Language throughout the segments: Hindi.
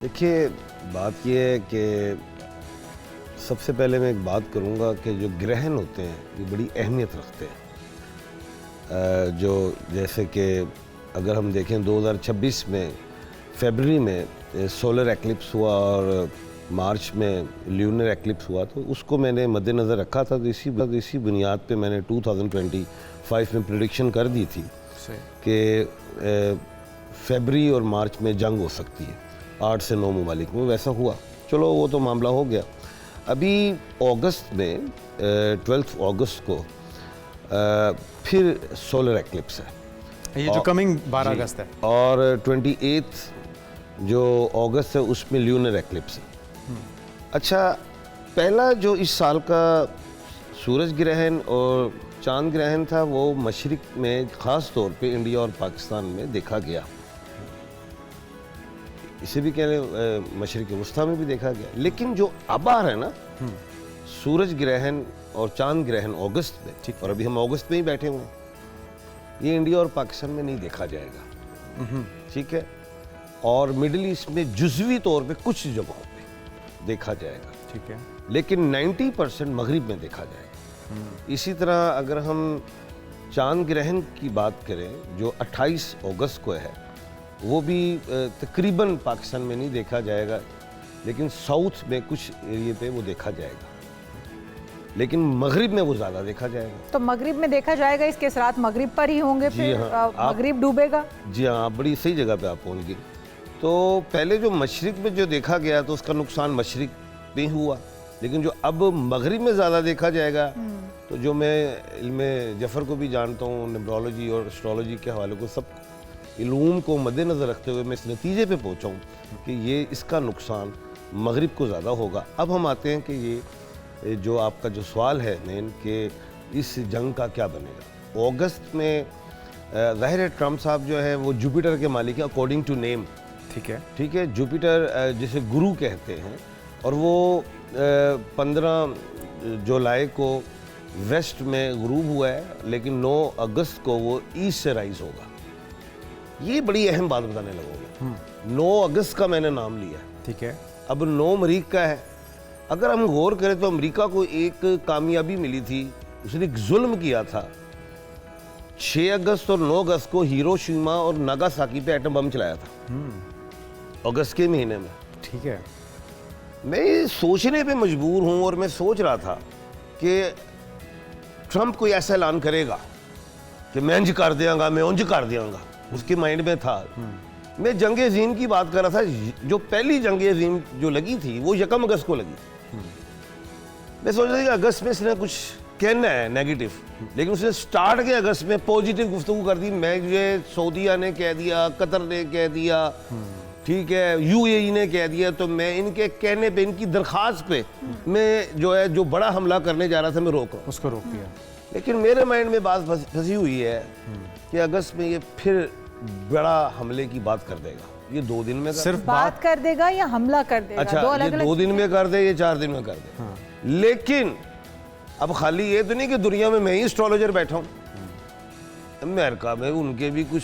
देखिए, बात ये है कि सबसे पहले मैं एक बात करूँगा कि जो ग्रहण होते हैं ये बड़ी अहमियत रखते हैं। जो जैसे कि अगर हम देखें 2026 में फरवरी में सोलर एक्लिप्स हुआ और मार्च में ल्यूनर एक्लिप्स हुआ, तो उसको मैंने मद्देनज़र रखा था। तो इसी बुनियाद पे मैंने 2025 में प्रेडिक्शन कर दी थी कि फरवरी और मार्च में जंग हो सकती है 8 से 9 ममालिक में। वैसा हुआ, चलो वो तो मामला हो गया। अभी अगस्त में 12 अगस्त को फिर सोलर एक्लिप्स है, ये जो कमिंग 12 अगस्त है, और 28 जो अगस्त है उसमें ल्यूनर एक्लिप्स है। अच्छा, पहला जो इस साल का सूरज ग्रहण और चांद ग्रहण था वो मशरिक में, ख़ास तौर पे इंडिया और पाकिस्तान में देखा गया। इसे भी कह रहे मशरिक वस्ता में भी देखा गया। लेकिन जो अब आ रहा है ना, सूरज ग्रहण और चांद ग्रहण अगस्त में, और अभी हम अगस्त में ही बैठे हुए हैं, ये इंडिया और पाकिस्तान में नहीं देखा जाएगा, ठीक है। और मिडिल ईस्ट में जुज़वी तौर पे कुछ जगहों पे देखा जाएगा, ठीक है, लेकिन 90% मगरिब में देखा जाएगा। इसी तरह अगर हम चांद ग्रहण की बात करें जो 28 अगस्त को है, वो भी तकरीबन पाकिस्तान में नहीं देखा जाएगा, लेकिन साउथ में कुछ एरिया पे वो देखा जाएगा, लेकिन मगरिब में वो ज़्यादा देखा जाएगा। तो मगरिब में देखा जाएगा, इसके असरात मगरिब पर ही होंगे फिर? हाँ, मगरिब डूबेगा। जी हाँ, आप बड़ी सही जगह पे आप पहुँच गए। तो पहले जो मशरिक में जो देखा गया तो उसका नुकसान मशरिक में हुआ, लेकिन जो अब मगरिब में ज़्यादा देखा जाएगा, तो जो मैं इल्मे जफ़र को भी जानता हूँ, न्यूमरोलॉजी और एस्ट्रोलॉजी के हवाले को, सब इल्म को मद्देनज़र रखते हुए मैं इस नतीजे पे पहुँचा हूँ कि ये इसका नुकसान मगरिब को ज़्यादा होगा। अब हम आते हैं कि ये जो आपका जो सवाल है मेन, कि इस जंग का क्या बनेगा। अगस्त में ज़ाहिर है ट्रम्प साहब जो है वो जुपिटर के मालिक हैं अकॉर्डिंग टू नेम, ठीक है। जुपिटर जिसे गुरु कहते हैं, और वो 15 जुलाई को वेस्ट में गुरूब हुआ है, लेकिन 9 अगस्त को वो ईस्ट से राइज होगा। ये बड़ी अहम बात बताने लगोगे। 9 अगस्त का मैंने नाम लिया, ठीक है। अब 9 मरीख का है। अगर हम गौर करें तो अमेरिका को एक कामयाबी मिली थी, उसने एक जुल्म किया था। 6 अगस्त और 9 अगस्त को हिरोशिमा और नागासाकी पे एटम बम चलाया था, अगस्त के महीने में, ठीक है। मैं ये सोचने पे मजबूर हूँ, और मैं सोच रहा था कि ट्रंप कोई ऐसा ऐलान करेगा कि मैं इंज कर देंगा, मैं उंज कर देंगा, उसके माइंड में था। मैं जंग अज़ीम की बात कर रहा था। जो पहली जंग अज़ीम जो लगी थी वो 1 अगस्त को लगी। मैं सोच रहा था कि अगस्त में इसने कुछ कहना है नेगेटिव, लेकिन उसने स्टार्ट के अगस्त में पॉजिटिव गुफ्तगू कर दी। मैं ये सऊदीया ने कह दिया, कतर ने कह दिया, ठीक है, यूएई ने कह दिया, तो मैं इनके कहने पे, इनकी दरख्वास्त पे मैं जो है जो बड़ा हमला करने जा रहा था मैं उसको रोक दिया। लेकिन मेरे माइंड में बात फंसी हुई है कि अगस्त में ये फिर बड़ा हमले की बात कर देगा। ये 2 दिन में सिर्फ बात कर देगा या हमला कर देगा? अच्छा, ये 2 दिन में कर दे, ये 4 दिन में कर दे। हाँ। लेकिन अब खाली ये तो नहीं कि दुनिया में मैं ही एस्ट्रोलॉजर बैठा हूँ। अमेरिका में उनके भी कुछ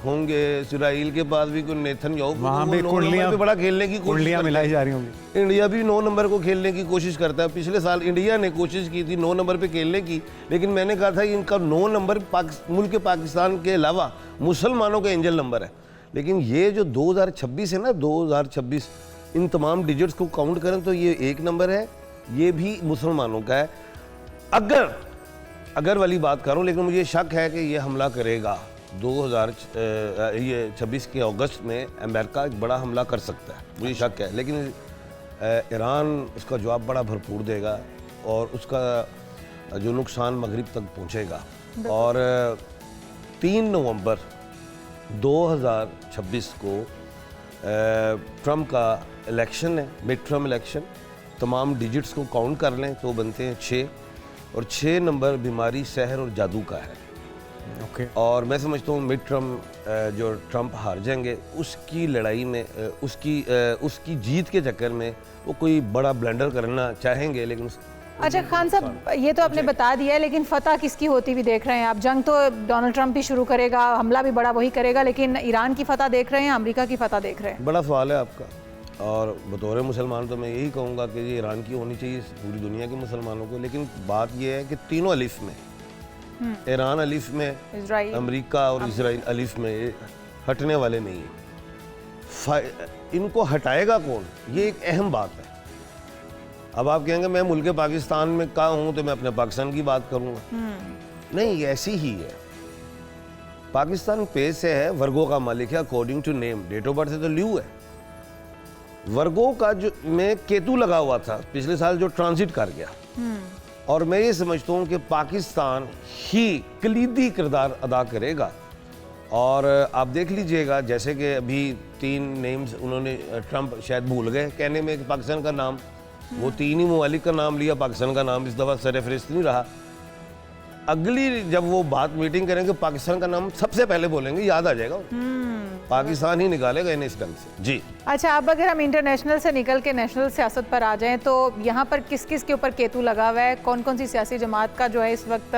होंगे, इजराइल के पास भी कोई नेतन्याहू, वहाँ पे कुंडलियां बड़ा खेलने की कोशिश मिलाई जा रही होंगी। इंडिया भी 9 नंबर को खेलने की कोशिश करता है। पिछले साल इंडिया ने कोशिश की थी 9 नंबर पे खेलने की, लेकिन मैंने कहा था कि इनका 9 नंबर मुल्क पाकिस्तान के अलावा मुसलमानों का एंजल नंबर है। लेकिन ये जो 2026 है ना, 2026, इन तमाम डिजिट्स को काउंट करें तो ये 1 नंबर है, ये भी मुसलमानों का है। अगर वाली बात करूं, लेकिन मुझे शक है कि ये हमला करेगा 2026 के अगस्त में। अमेरिका एक बड़ा हमला कर सकता है, मुझे शक है, लेकिन ईरान उसका जवाब बड़ा भरपूर देगा और उसका जो नुकसान मगरिब तक पहुंचेगा। और 3 नवंबर 2026 को ट्रम्प का इलेक्शन है, मिड टर्म इलेक्शन। तमाम डिजिट्स को काउंट कर लें तो बनते हैं 6, और 6 नंबर बीमारी, सहर और जादू का है। ओके। और मैं समझता हूँ मिड टर्म जो ट्रम्प हार जाएंगे, उसकी लड़ाई में, उसकी जीत के चक्कर में वो कोई बड़ा ब्लंडर करना चाहेंगे, लेकिन अच्छा खान साहब, ये तो आपने बता दिया है, लेकिन फतह किसकी होती हुई देख रहे हैं आप? जंग तो डोनाल्ड ट्रंप ही शुरू करेगा, हमला भी बड़ा वही करेगा, लेकिन ईरान की फतह देख रहे हैं, अमेरिका की फतह देख रहे हैं? बड़ा सवाल है आपका। और बतौर मुसलमान तो मैं यही कहूँगा कि ये ईरान की होनी चाहिए पूरी दुनिया के मुसलमानों को, लेकिन बात ये है कि तीनों अलिफ में, ईरान अलिफ में, इजराइल, अमेरिका और इसराइल अलिफ में, ये हटने वाले नहीं हैं। इनको हटाएगा कौन, ये एक अहम बात है। अब आप कहेंगे मैं मुल्क पाकिस्तान में कहाँ हूँ तो मैं अपने पाकिस्तान की बात करूँगा, नहीं, ये ऐसी ही है। पाकिस्तान पे से है, वर्गों का मालिक है according to name, date of birth से तो ल्यू है। वर्गों का जो में केतु लगा हुआ था पिछले साल जो ट्रांजिट कर गया, और मैं ये समझता हूँ कि पाकिस्तान ही कलीदी किरदार अदा करेगा। और आप देख लीजिएगा जैसे कि अभी 3 नेम्स उन्होंने, ट्रंप शायद भूल गए कहने में कि पाकिस्तान का नाम, वो 3 ही ममालिक का नाम लिया, पाकिस्तान का नाम इस दफ़ा सरफहरिस्त नहीं रहा। अगली जब वो बात मीटिंग करेंगे पाकिस्तान का नाम सबसे पहले बोलेंगे, याद आ जाएगा, पाकिस्तान ही निकालेगा इन्हें इस ढंग से। जी अच्छा, अब अगर हम इंटरनेशनल से निकल के नेशनल सियासत पर आ जाएं तो यहाँ पर किस किस के ऊपर केतु लगा हुआ है, कौन कौन सी सियासी जमात का जो है इस वक्त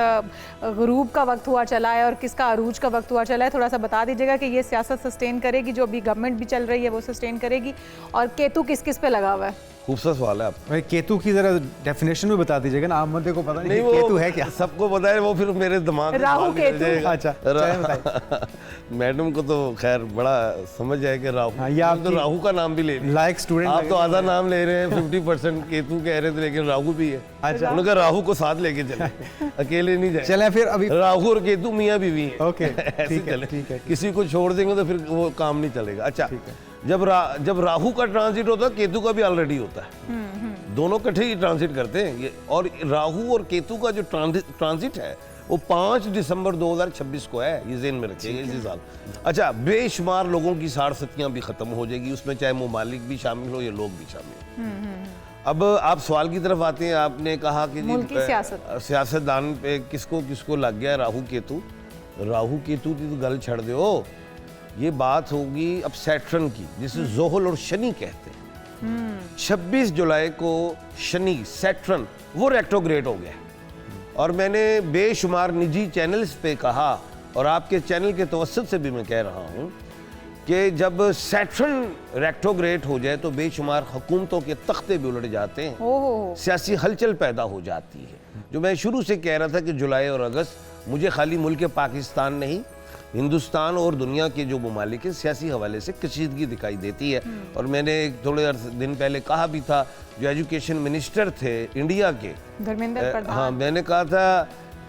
गुरूब का वक्त हुआ चला है और किसका अरूज का वक्त हुआ चला है, थोड़ा सा बता दीजिएगा कि ये सियासत सस्टेन करेगी, जो अभी गवर्नमेंट भी चल रही है वो सस्टेन करेगी, और केतु किस किस पे लगा हुआ है? खूबसूरत सवाल है आप। भाई केतु की जरा डेफिनेशन में बता दीजिएगा ना, अहमद को पता नहीं वो केतु है क्या। सबको पता है, वो फिर मेरे दिमाग में राहु बाहर निकल केतु। जाएगा। अच्छा, चलिए बताइए। मैडम को तो खैर बड़ा समझ है कि राहु, हाँ, ये तो आपकी राहु का नाम भी ले लिया। लाइक स्टूडेंट आप तो आधा नाम ले रहे हैं, 50% केतु कह रहे थे, लेकिन राहु भी है। अच्छा। उन्होंने कहा राहु को साथ लेके चले, अकेले नहीं जाए। चले फिर अभी राहु और केतु मियाँ बीवी हैं। ओके, ऐसे ठीक है, चले। ठीक है। किसी को छोड़ देंगे तो फिर वो काम नहीं चलेगा। अच्छा, जब राहु का ट्रांजिट होता है केतु का भी ऑलरेडी होता है, दोनों इकट्ठे ही ट्रांजिट करते हैं ये। और राहु और केतु का जो ट्रांजिट है वो 5 दिसंबर 2026 को है, ये ज़हन में रखिएगा इसी साल। अच्छा, बेशुमार लोगों की साड़सतियाँ भी ख़त्म हो जाएगी उसमें, चाहे ममालिक भी शामिल हो या लोग भी शामिल हो। अब आप सवाल की तरफ आते हैं, आपने कहा कि मुल्की सियासतदान पे किसको किसको लग गया राहु केतु। राहु केतु की तो गल छड़ दो, ये बात होगी अब सैटर्न की, जिसे जोहल और शनि कहते हैं। 26 जुलाई को शनि सैटर्न वो रेट्रोग्रेड हो गया, और मैंने बेशुमार निजी चैनल्स पे कहा, और आपके चैनल के तवस्सुत से भी मैं कह रहा हूँ कि जब सैटर्न रेट्रोग्रेड हो जाए तो बेशुमार हुकूमतों के तख्ते भी उलट जाते हैं, सियासी हलचल पैदा हो जाती है। जो मैं शुरू से कह रहा था कि जुलाई और अगस्त मुझे खाली मुल्क पाकिस्तान नहीं, हिंदुस्तान और दुनिया के जो ममालिक हैं सियासी हवाले से कशीदगी दिखाई देती है। और मैंने थोड़े दिन पहले कहा भी था, जो एजुकेशन मिनिस्टर थे इंडिया के, धर्मेंद्र प्रधान, हाँ, मैंने कहा था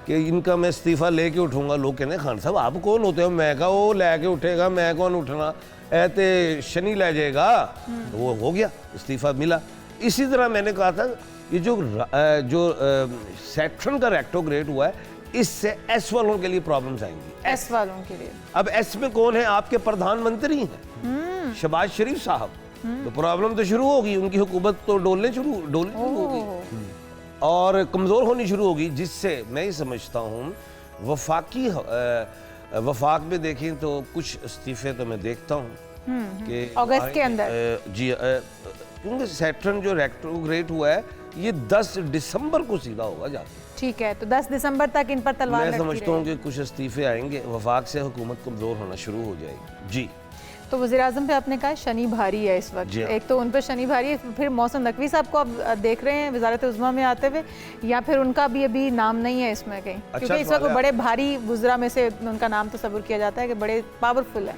कि इनका मैं इस्तीफ़ा लेके उठूंगा। लोग कहते हैं खान साहब आप कौन होते हो? मैं कहा वो लेके उठेगा, मैं कौन उठना, ऐते शनि ले जाएगा। तो वो हो गया, इस्तीफ़ा मिला। इसी तरह मैंने कहा था ये जो सैटर्न का रेट्रोग्रेड हुआ है, इससे एस वालों के लिए प्रॉब्लम्स आएंगी। एस वालों के लिए अब एस में कौन है? आपके प्रधानमंत्री हैं शहबाज शरीफ साहब। तो प्रॉब्लम तो शुरू होगी, उनकी हुकूमत तो डोलने शुरू होगी और कमज़ोर होनी शुरू होगी, जिससे मैं ये समझता हूँ वफाक में देखें तो कुछ इस्तीफे तो मैं देखता हूँ कि अगस्त के अंदर जी, क्योंकि सैटर्न जो रेट्रोग्रेड हुआ है ये 10 दिसंबर को सीधा होगा जाके। ठीक है, तो 10 दिसंबर तक इन पर तलवार मैं लटकी समझता हूँ रहेगी। कि कुछ इस्तीफे आएंगे, वफाक से हुकूमत कमज़ोर होना शुरू हो जाएगी। जी, तो वज़ीर आज़म पे आपने कहा शनि भारी है इस वक्त, एक तो उन पर शनि भारी है, फिर मौसम नकवी साहब को आप देख रहे हैं वजारत उज़्मा में आते हुए, या फिर उनका भी अभी नाम नहीं है इसमें कहीं? क्योंकि इस वक्त बड़े भारी वुज़रा में से उनका नाम तस्वुर किया जाता है कि बड़े पावरफुल है।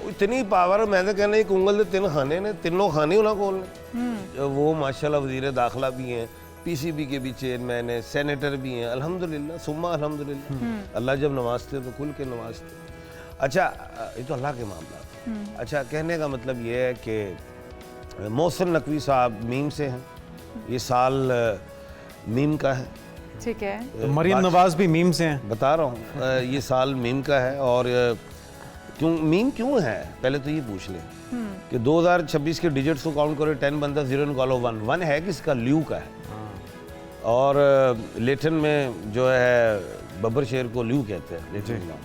इतनी पावर, मैं तो कहना एक उंगल दे 3 खाने ने, तीनों खाने उन्हें खोलने। वो माशाल्लाह वज़ीर दाखिला भी हैं, पीसीबी के भी चेयरमैन है, सेनेटर भी हैं, अल्हम्दुलिल्लाह सुम्मा अल्हम्दुलिल्लाह। अल्लाह जब नवाजते तो खुल के नवाजते। अच्छा, ये तो अल्लाह के मामला है। अच्छा, कहने का मतलब ये है कि मोहसिन नकवी साहब मीम से हैं, ये साल मीम का है। ठीक है, तो मरियम नवाज भी मीम से हैं, बता रहा हूँ, ये साल मीम का है। और मीम क्यों है पहले तो ये पूछ लें कि 2026 के डिजिट्स को काउंट करो, 10 बनता 0 निकालो 1 है किसका? ल्यू का है। और लेटिन में जो है बब्बर शेर को ल्यू कहते हैं, लेटिन नाम।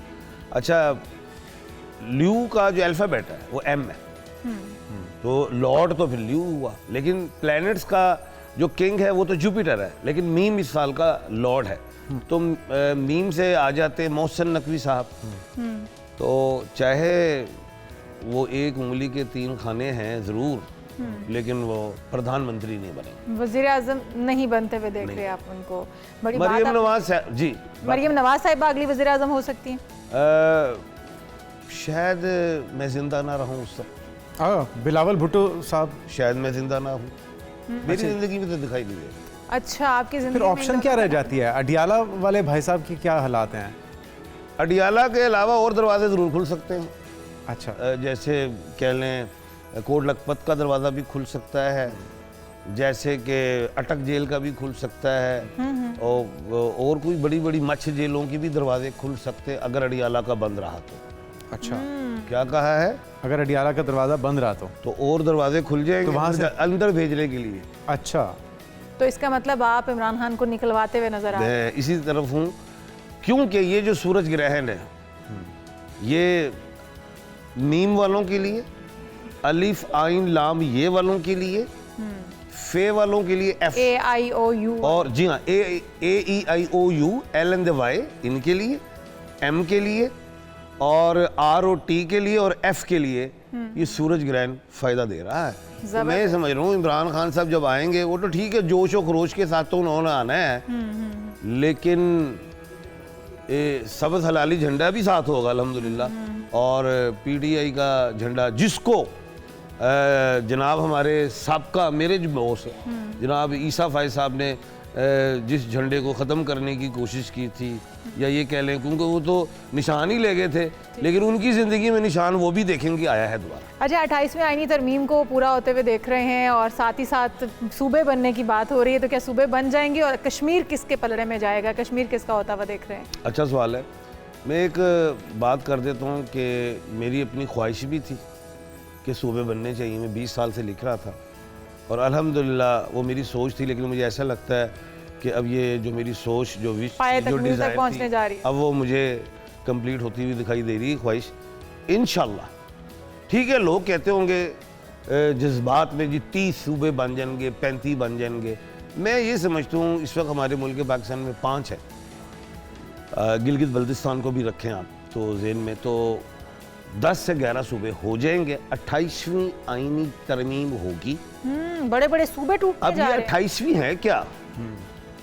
अच्छा, ल्यू का जो अल्फ़ाबेट है वो M है, तो लॉर्ड तो फिर ल्यू हुआ। लेकिन प्लैनेट्स का जो किंग है वो तो जुपिटर है, लेकिन मीम इस साल का लॉर्ड है। तो मीम से आ जाते हैं मोहसिन नकवी साहब। तो चाहे वो एक उंगली के 3 खाने हैं ज़रूर, लेकिन वो प्रधानमंत्री नहीं बने। वजीर आजम नहीं बनते हुए देख रहे हैं आप उनको। बड़ी बात मरियम आप- नवाज जी, मरियम नवाज साहिबा अगली वजीर आजम हो सकती हैं। शायद मैं जिंदा ना रहूं उस वक्त, बिलावल भुट्टो साहब। शायद मैं जिंदा ना हूं, मेरी जिंदगी में तो दिखाई नहीं दे। अच्छा, आपकी जिंदगी फिर में ऑप्शन क्या रह जाती है? अडियाला वाले भाई साहब की क्या हालात हैं? अडियाला के अलावा और दरवाजे जरूर खुल सकते हैं। अच्छा, जैसे कह लें कोट लखपत का दरवाज़ा भी खुल सकता है, जैसे कि अटक जेल का भी खुल सकता है, और कोई बड़ी बड़ी मच्छ जेलों की भी दरवाजे खुल सकते हैं अगर अडियाला का बंद रहा तो। अच्छा, क्या कहा है? अगर अडियाला का दरवाज़ा बंद रहा तो और दरवाजे खुल जाएंगे तो वहाँ से अंदर भेजने के लिए। अच्छा, तो इसका मतलब आप इमरान खान को निकलवाते हुए नजर आ रहे हैं। मैं इसी तरफ हूँ, क्योंकि ये जो सूरज ग्रहण है ये मीम वालों के लिए, अलिफ आइन लाम ये वालों के लिए, फे वालों के लिए एफ, AIOU और जी हाँ AEIOU LNY इनके लिए, M के लिए, और ROT के लिए, और F के लिए ये सूरज ग्रहण फायदा दे रहा है। तो मैं समझ रहा हूँ इमरान खान साहब जब आएंगे, वो तो ठीक है जोश और खरोश के साथ तो उन्होंने आना है, लेकिन सब्ज़ हलाली झंडा भी साथ होगा अल्हम्दुलिल्लाह, और PTI का झंडा, जिसको जनाब हमारे साबका मेरे जो बॉस है जनाब ईसा फाइज साहब ने जिस झंडे को ख़त्म करने की कोशिश की थी, या ये कह लें क्योंकि वो तो निशान ही ले गए थे, लेकिन उनकी ज़िंदगी में निशान वो भी देखेंगे आया है दोबारा। अच्छा, 28वें आईनी तरमीम को पूरा होते हुए देख रहे हैं और साथ ही साथ सूबे बनने की बात हो रही है, तो क्या सूबे बन जाएंगे और कश्मीर किसके पलड़े में जाएगा? कश्मीर किसका होता हुआ देख रहे हैं? अच्छा सवाल है। मैं एक बात कर देता हूँ कि मेरी अपनी ख्वाहिश भी थी कि सूबे बनने चाहिए, मैं 20 साल से लिख रहा था, और अल्हम्दुलिल्लाह वो मेरी सोच थी, लेकिन मुझे ऐसा लगता है कि अब ये जो मेरी सोच जो विश जो डिज़ायर पहुंचने जा रही है, अब वो मुझे कंप्लीट होती हुई दिखाई दे रही है ख्वाहिश, इंशाल्लाह। ठीक है, लोग कहते होंगे जज्बात में जी 30 सूबे बन जाएंगे, 35 बन जाएंगे, मैं ये समझता हूँ इस वक्त हमारे मुल्क पाकिस्तान में 5 है, गिलगित बल्तिस्तान को भी रखें आप तो जेन में, तो 10 से 11 सूबे हो जाएंगे। 28वीं आईनी तरमीम होगी। बड़े बड़े सूबे टूटते अब जा ये रहे हैं। 28वीं है क्या?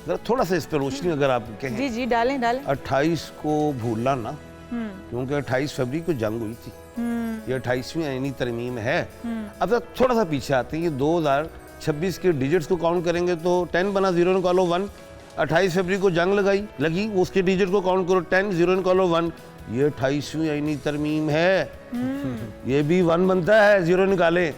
जरा थोड़ा सा इस पर रोशनी अगर आप कहें। जी जी, डालें डालें। 28 को भूलना ना, क्योंकि 28 फरवरी को जंग हुई थी, ये 28वीं आईनी तरमीम है। अब जरा थोड़ा सा पीछे आते हैं, ये 2026 के डिजिट्स को काउंट करेंगे तो 10 बना, 0 निकालो 1, 28 फरवरी को जंग लगी, उसके डिजिट को काउंट करो 10, 0 निकालो 1, ये 28वीं आईनी तरमीम है। ये भी 1 बनता है, 0 निकाले,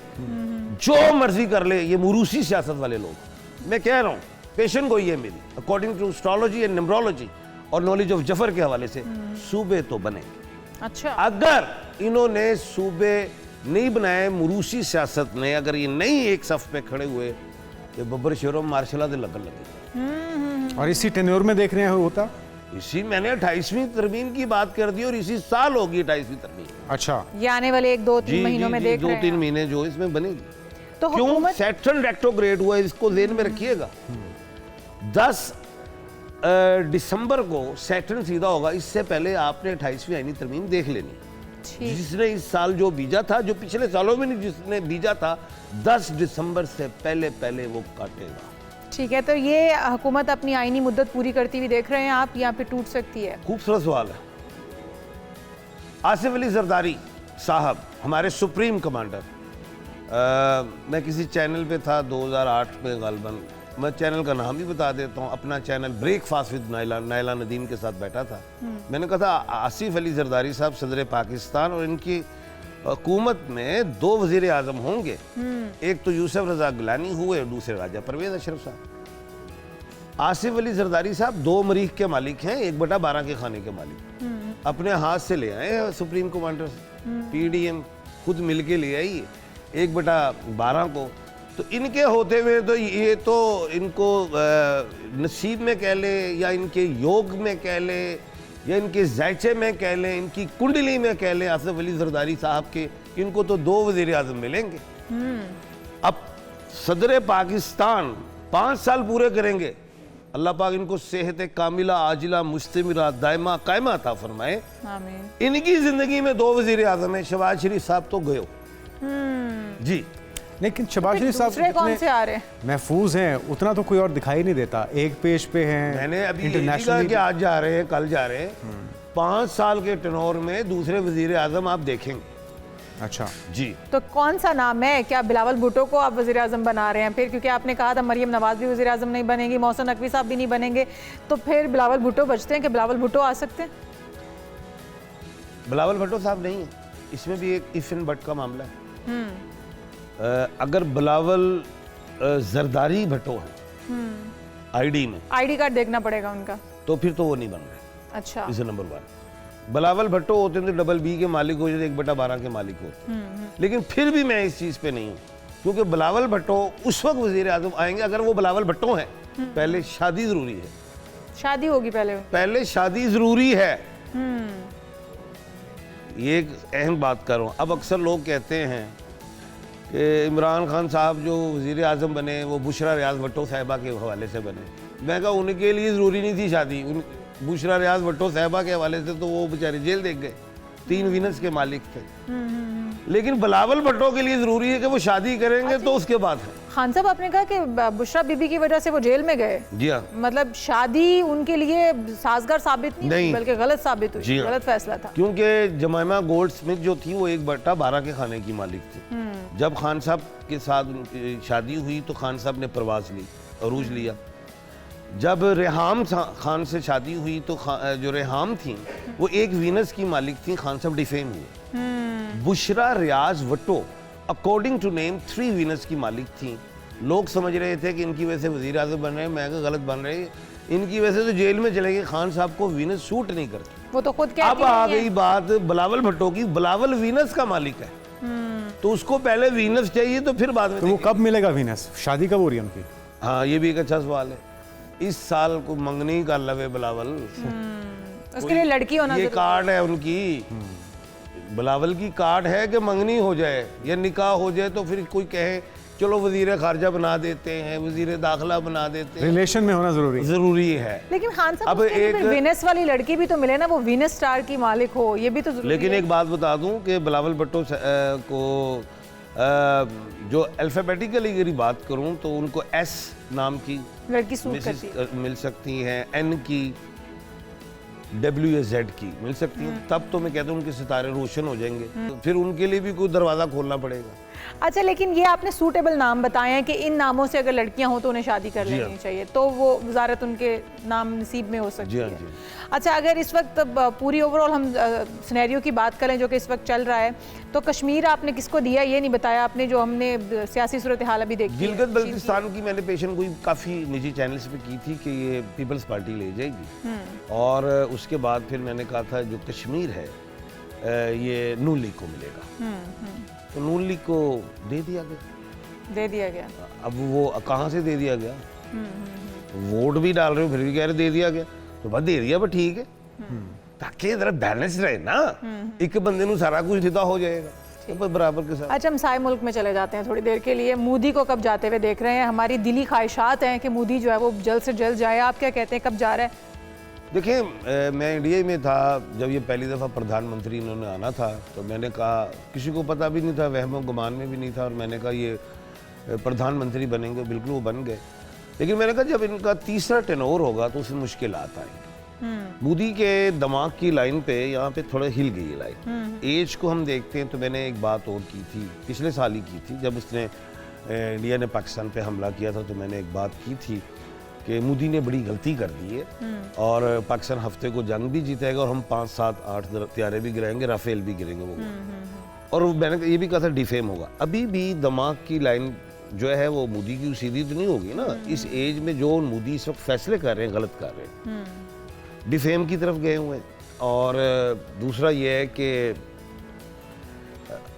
जो मर्जी कर ले ये मुरूसी सियासत वाले लोग। मैं कह रहा हूँ पेशन गोई है मेरी, according to astrology and numerology और नॉलेज ऑफ जफर के हवाले से, सूबे तो बनेंगे। अच्छा, अगर इन्होंने सूबे नहीं बनाए, मुरूसी सियासत ने अगर ये नहीं एक सफ पे खड़े हुए, तो बब्बर शेरों मार्शला दे लगन लगे। और इसी टेन्योर में देख रहे हैं होता। इसी मैंने 28वीं तरमीम की बात कर दी और इसी साल होगी 28वीं तरमीम। अच्छा, ये आने वाले 1-2-3 महीनों में देख रहे हैं 2-3 महीने जो इसमें बनेगी। तो क्यों? हुकूमत सैटर्न रेट्रोग्रेड हुआ है, इसको ज़हन में रखिएगा। 10 दिसंबर को सैटर्न सीधा होगा, इससे पहले आपने 28वीं आईनी तरमीम देख लेनी। ठीक। जिसने इस साल जो बीजा था, जो पिछले सालों में नहीं जिसने बीजा था, 10 दिसंबर से पहले पहले वो काटेगा। ठीक है, तो ये हुकूमत अपनी आईनी मुद्दत पूरी करती हुई देख रहे हैं आप, यहाँ पे टूट सकती है? खूबसूरत सवाल है। आसिफ अली जरदारी साहब हमारे सुप्रीम कमांडर, मैं किसी चैनल पे था 2008 में गालबन, मैं चैनल का नाम भी बता देता हूँ, अपना channel breakfast with Naila Nadeem के साथ बैठा था। मैंने कहा था आसिफ अली जरदारी साहब सदर पाकिस्तान और इनकी हुकूमत में 2 वजीर आजम होंगे, एक तो यूसुफ रजा गिलानी हुए और दूसरे राजा परवेज अशरफ साहब। आसिफ अली जरदारी साहब 2 मरीख के मालिक हैं, 1/12 के खाने के मालिक, अपने हाथ से ले आए हैं सुप्रीम कमांडर से, PDM खुद मिलके ले आई 1/12 को। तो इनके होते हुए तो ये तो इनको नसीब में कह ले, या इनके योग में कह ले, या इनके जायचे में कह लें, इनकी कुंडली में कह लें, आसिफ अली जरदारी साहब के, इनको तो 2 वजीर आजम मिलेंगे। अब सदर पाकिस्तान 5 साल पूरे करेंगे, अल्लाह पाक इनको सेहत कामिला आजिला मुस्तमिरा दायमा कायमा अता फरमाए। आमीन। इनकी जिंदगी में 2 वजीर आजम है, शहबाज शरीफ साहब तो गयो जी। लेकिन शहबाज शरीफ साहब दूसरे कौन से आ रहे हैं? महफूज हैं, उतना तो कोई और दिखाई नहीं देता। एक पेज पे हैं, मैंने अभी इंटरनेशनल के आज जा रहे हैं, कल जा रहे हैं, 5 साल के टर्नओवर में दूसरे वजीर आजम आप देखेंगे। अच्छा जी, तो कौन सा नाम है? क्या बिलावल भुट्टो को आप वज़ीर आज़म बना रहे हैं फिर? क्योंकि आपने कहा था मरियम नवाज भी वज़ीर आज़म नहीं बनेंगी, मोहसिन नकवी साहब भी नहीं बनेंगे, तो फिर बिलावल भुट्टो बचते हैं कि बिलावल भुट्टो आ सकते हैं? बिलावल भुट्टो साहब नहीं है, इसमें भी एक इफ एंड बट का मामला है। अगर बिलावल जरदारी भुट्टो है आईडी में, आईडी कार्ड देखना पड़ेगा उनका, तो फिर तो वो नहीं बन रहे। अच्छा, इस नंबर 1 बिलावल भुट्टो होते तो डबल बी के मालिक हो जाते, 1/12 के मालिक होते। लेकिन फिर भी मैं इस चीज़ पे नहीं हूँ, क्योंकि बिलावल भुट्टो उस वक्त वजीर आजम आएंगे अगर वो बिलावल भुट्टो हैं। पहले शादी जरूरी है, शादी होगी पहले शादी जरूरी है। ये एक अहम बात कर रहा हूँ। अब अक्सर लोग कहते हैं कि इमरान खान साहब जो वजीर आजम बने वो बुशरा रियाज भुट्टो साहिबा के हवाले से बने। मैं कहा उनके लिए ज़रूरी नहीं थी शादी, बुशरा रियाज भुट्टो साहिबा के हवाले से तो वो बेचारे जेल देख गए, 3 वीनस के मालिक थे। लेकिन बिलावल भुट्टो के लिए ज़रूरी है कि वो शादी करेंगे तो उसके बाद है। खान साहब, आपने कहा कि बुशरा बीबी की वजह से वो जेल में गए। जी हाँ, मतलब शादी उनके लिए साजगार साबित नहीं, बल्कि गलत साबित हुई, गलत फैसला था। क्योंकि जमाइमा गोल्ड स्मिथ जो थी वो 1/12 के खाने की मालिक थी। जब खान साहब के साथ उनकी शादी हुई तो खान साहब ने प्रवास ली, अरूज लिया। जब रेहाम खान से शादी हुई तो जो रेहाम थी वो 1 वीनस की मालिक थी, खान साहब डिफेम हुए। Bushra Riyaz Bhutto according to name 3 Venus की मालिक थी। लोग समझ रहे थे कि इनकी वजह से वजीर आज़म बन रहे हैं, मैं गलत बन रहे, इनकी वजह से तो जेल में चले गए। खान साहब को वीनस सूट नहीं करती, वो तो खुद कहती अब आ गई बात बिलावल भुट्टो की। बिलावल वीनस का मालिक है तो उसको पहले वीनस चाहिए तो फिर बाद में। तो वो कब मिलेगा वीनस? शादी कब हो रही है उनकी? हाँ, ये भी एक अच्छा सवाल है। इस साल को मंगनी कर लवे बिलावल, उसके लिए लड़की होना ये कार्ड है उनकी। बिलावल की कार्ड है कि मंगनी हो जाए या निकाह हो जाए तो फिर कोई कहे चलो वजीर खारजा बना देते हैं, वजीर दाखिला बना देते हैं। रिलेशन में होना जरूरी है। लेकिन खान साहब अब एक वीनस वाली लड़की भी तो मिले ना, वो वीनस स्टार की मालिक हो, ये भी तो जरूरी लेकिन है। एक बात बता दूं कि बिलावल भुट्टो को जो अल्फाबेटिकली अगर बात करूं तो उनको एस नाम की लड़की सूट करती है, मिल सकती हैं, एन की, डब्ल्यू या जेड की मिल सकती हैं। तब तो मैं कहता हूँ उनके सितारे रोशन हो जाएंगे, तो फिर उनके लिए भी कोई दरवाज़ा खोलना पड़ेगा। अच्छा, लेकिन ये आपने सूटेबल नाम बताए हैं कि इन नामों से अगर लड़कियां हो तो उन्हें शादी कर लेनी चाहिए, तो वो वजारत उनके नाम नसीब में हो सकती है। अच्छा, अगर इस वक्त पूरी ओवरऑल हम सिनेरियो की बात करें जो कि इस वक्त चल रहा है, तो कश्मीर आपने किसको दिया ये नहीं बताया आपने, जो हमने सियासी सूरत हाल अभी देखी। गिलगित बल्तिस्तान की मैंने पेशन कोई काफ़ी निजी चैनल्स पे की थी कि ये पीपल्स पार्टी ले जाएगी, और उसके बाद फिर मैंने कहा था जो कश्मीर है ये नून लीग को मिलेगा, तो नून लीग को दे दिया गया। अब वो कहाँ से दे दिया गया? वोट भी डाल रहे हो फिर भी कह रहे दे दिया गया, तो बस दे दिया, बस ठीक है, ताकि जरा बैलेंस रहे ना, एक बंदे नू सारा कुछ दिता हो जाएगा तो बराबर के साथ। अच्छा, हम सारे मुल्क में चले जाते हैं थोड़ी देर के लिए। मोदी को कब जाते हुए देख रहे हैं? हमारी दिली ख्वाहिशात हैं कि मोदी जो है वो जल्द से जल्द जाए, आप क्या कहते हैं, कब जा रहा है? देखिए, मैं इंडिया में था जब ये पहली दफ़ा प्रधानमंत्री इन्होंने आना था, तो मैंने कहा, किसी को पता भी नहीं था, वहमो गुमान में भी नहीं था, और मैंने कहा ये प्रधानमंत्री बनेंगे, बिल्कुल वो बन गए। लेकिन मैंने कहा जब इनका तीसरा टेनोर होगा तो उसमें मुश्किलात आएंगी। मोदी के दिमाग की लाइन पे यहाँ पे थोड़ा हिल गई है लाइन। एज को हम देखते हैं तो मैंने एक बात और की थी, पिछले साल ही की थी, जब उसने इंडिया ने पाकिस्तान पे हमला किया था, तो मैंने एक बात की थी कि मोदी ने बड़ी गलती कर दी है और पाकिस्तान हफ्ते को जंग भी जीतेगा और हम 5, 7, 8 त्यारे भी गिराएंगे, राफेल भी गिरेंगे वो, और मैंने ये भी कहा था डिफेम होगा। अभी भी दिमाग की लाइन जो है वो मोदी की सीधी तो नहीं होगी ना। इस एज में जो मोदी इस वक्त फैसले कर रहे हैं गलत कर रहे हैं, डिफेम की तरफ गए हुए हैं। और दूसरा ये है कि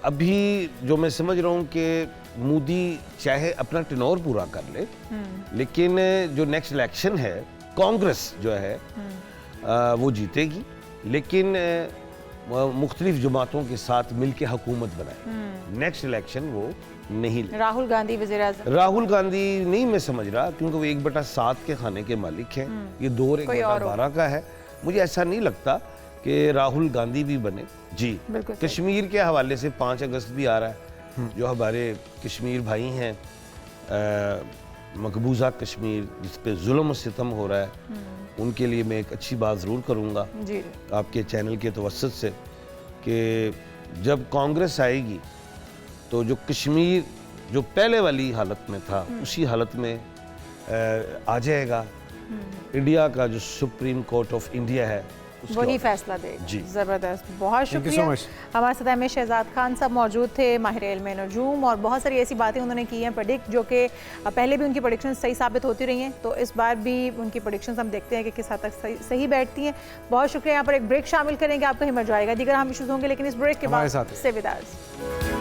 अभी जो मैं समझ रहा हूँ कि मोदी चाहे अपना टेनोर पूरा कर ले, लेकिन जो नेक्स्ट इलेक्शन है कांग्रेस जो है वो जीतेगी, लेकिन मुख्तलिफ जमातों के साथ मिलकर हुकूमत बनाए। नेक्स्ट इलेक्शन वो नहीं। राहुल गांधी वज़ीर-ए-आज़म? राहुल गांधी नहीं मैं समझ रहा, क्योंकि वो 1/7 के खाने के मालिक हैं, ये 2/1/12 का है। मुझे ऐसा नहीं लगता कि राहुल गांधी भी बने। जी, कश्मीर के हवाले से 5 अगस्त भी आ रहा है, जो हमारे कश्मीर भाई हैं, मकबूजा कश्मीर जिस पे जुल्म और सितम हो रहा है, उनके लिए मैं एक अच्छी बात ज़रूर करूँगा जी आपके चैनल के तवस्सुत से कि जब कांग्रेस आएगी तो जो कश्मीर जो पहले वाली हालत में था उसी हालत में आ जाएगा। इंडिया का जो सुप्रीम कोर्ट ऑफ इंडिया है उसके वही ऑर्डर। फैसला देगा। जी। ज़बरदस्त, बहुत Thank you so शुक्रिया। much. हमारे साथ में शहजाद खान साहब मौजूद थे, माहिर इल्म नजूम, और बहुत सारी ऐसी बातें उन्होंने की हैं प्रेडिक्ट, जो कि पहले भी उनकी प्रेडिक्शन सही साबित होती रही हैं, तो इस बार भी उनकी प्रेडिक्शंस हम देखते हैं कि किस हद तक सही बैठती हैं। बहुत शुक्रिया। यहाँ पर एक ब्रेक शामिल करेंगे, आपको हिम्मत जाएगा, दीगर हम इशूज़ होंगे, लेकिन इस ब्रेक के हमारे बाद साथ से विदाज़।